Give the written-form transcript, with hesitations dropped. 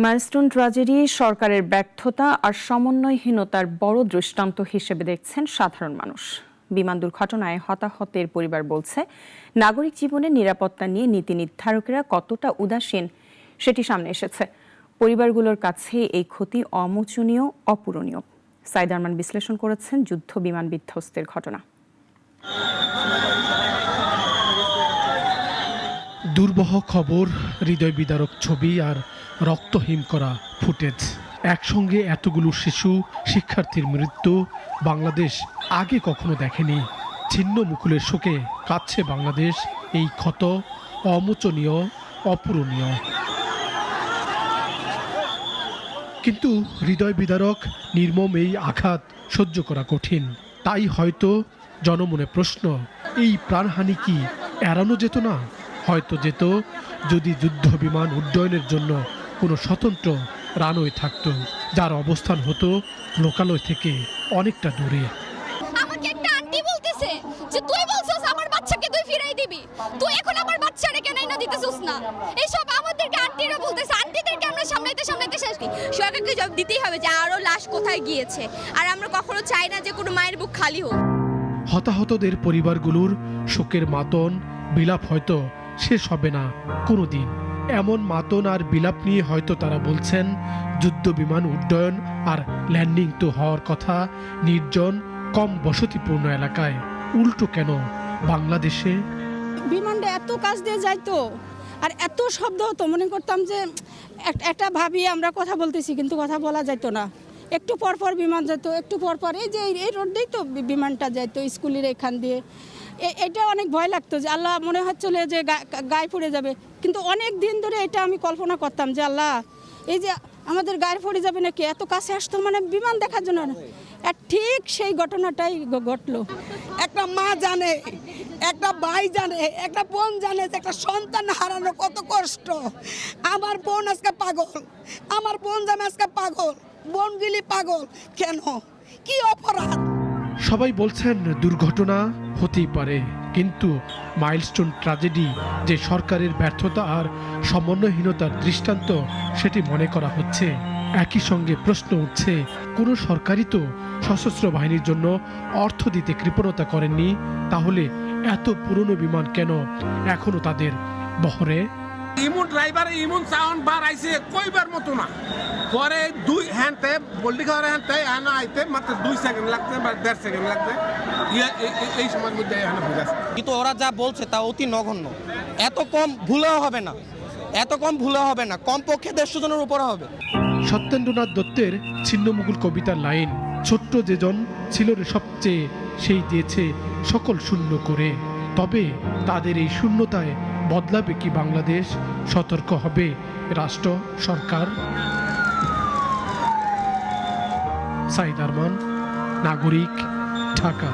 Milestone tragedy সরকারের ব্যর্থতা আর সমন্বয়হীনতার বড় দৃষ্টান্ত হিসেবে দেখছেন সাধারণ মানুষ। বিমান দুর্ঘটনায় হতাহতের পরিবার বলছে, নাগরিক জীবনের নিরাপত্তা নিয়ে নীতি নির্ধারকেরা কতটা উদাসীন সেটি সামনে এসেছে। পরিবারগুলোর কাছে এই ক্ষতি অমোচনীয়, অপূরণীয়। সাইদ আরমান বিশ্লেষণ করেছেন যুদ্ধ বিমান বিধ্বস্তের ঘটনা। দুর্বহ খবর, হৃদয় বিদারক ছবি আর রক্তহীন করা ফুটেজ। একসঙ্গে এতগুলো শিশু, শিক্ষার্থীর মৃত্যু বাংলাদেশ আগে কখনো দেখেনি। ছিন্ন মুকুলের শোকে কাঁদছে বাংলাদেশ। এই ক্ষত অমোচনীয়, অপূরণীয়। কিন্তু হৃদয় বিদারক, নির্মম এই আঘাত সহ্য করা কঠিন। তাই হয়তো জনমনে প্রশ্ন, এই প্রাণহানি কি এড়ানো যেত না? হয়তো যেত যদি যুদ্ধ বিমান উড্ডয়নের জন্য কোনো স্বতন্ত্র রানওয়ে থাকতো, যার অবস্থান হতো লোকালয় থেকে অনেকটা দূরে। আমাকে একটা আন্টি বলতেছে যে তুই বলছস আমার বাচ্চাকে তুই ফিরাই দিবি, তুই এখন আমার বাচ্চারে কেন না দিতেছস না। এইসব আমাদেরকে আন্টিরা বলতেছে, আন্টিদেরকে আমরা সামলাইতে শেষ কি। সরকারকে জবাব দিতেই হবে যে আরো লাশ কোথায় গিয়েছে। আর আমরা কখনো চাই না যে কোনো মায়ের বুক খালি হোক। হতাহতদের পরিবারগুলোর শোকের মাতন, বিলাপ হয়তো শেষ হবে না কোনোদিন। এমন মাতন আর বিলাপ নিয়ে হয়তো তারা বলছেন, যুদ্ধ বিমান উড্ডয়ন আর ল্যান্ডিং তো হওয়ার কথা নির্জন, কম বসতিপূর্ণ এলাকায়। উল্টো কেন বাংলাদেশে? বিমানটা এত কাছ দিয়ে যাইতো আর এত শব্দ হতো, মনে করতাম যে একটা ভাবি আমরা কথা বলতেছি কিন্তু কথা বলা যাইতো না। একটু পরপর বিমান যেত, একটু পরপর এই যে এই রোড দিয়েই তো বিমানটা যাইতো স্কুলের এখান দিয়ে। এটা অনেক ভয় লাগতো যে আল্লাহ মনে হচ্ছিল যে গায়ে পড়ে যাবে। কিন্তু অনেক দিন ধরে এটা আমি কল্পনা করতাম যে আল্লাহ এই যে আমাদের গায়ে পড়ে যাবে নাকি, এত কাছে আসতো মানে বিমান দেখার জন্য। আর ঠিক সেই ঘটনাটাই ঘটলো। একটা মা জানে, একটা ভাই জানে, একটা বোন জানে যে একটা সন্তান হারানো কত কষ্ট। আমার বোন আজকে পাগল, আমার বোন জানে আজকে পাগল, বোনগুলি পাগল। কেন? কি অপরাধ? সবাই বলছেন দুর্ঘটনা হতেই পারে, কিন্তু মাইলস্টোন ট্র্যাজেডি যে সরকারের ব্যর্থতা আর সমন্বয়হীনতার দৃষ্টান্ত, সেটি মনে করা হচ্ছে। একই সঙ্গে প্রশ্ন উঠছে, কোনো সরকারই তো সশস্ত্র বাহিনীর জন্য অর্থ দিতে কৃপণতা করেননি। তাহলে এত পুরনো বিমান কেন এখনো তাদের বহরে? ইমন ড্রাইভার ইমন সাউন্ড বার আইছে কইবার মতো না। পরে দুই হ্যান্ডে বল্লি খাওয়ার হ্যান্ডে আনা আইতে মাত্র 2 সেকেন্ড লাগতে বা 1.5 সেকেন্ড লাগতে। এই সময়ের মধ্যে এখানে বুঝাচ্ছে। কিন্তু ওরা যা বলছে তা অতি নগণ্য। এত কম ভুলেও হবে না, এত কম ভুলেও হবে না, কমপক্ষে 150 জনের উপরে হবে। সত্যেন্দ্রনাথ দত্তের ছিন্নমুকুল কবিতার লাইন, ছোট্ট যেজন ছিল রে সবচেয়ে, সেই দিয়েছে সকল শূন্য করে। তবে তাদের এই শূন্যতায় বদলাবে কি বাংলাদেশ? সতর্ক হবে রাষ্ট্র, সরকার? সাইদ আরমান, নাগরিক, ঢাকা।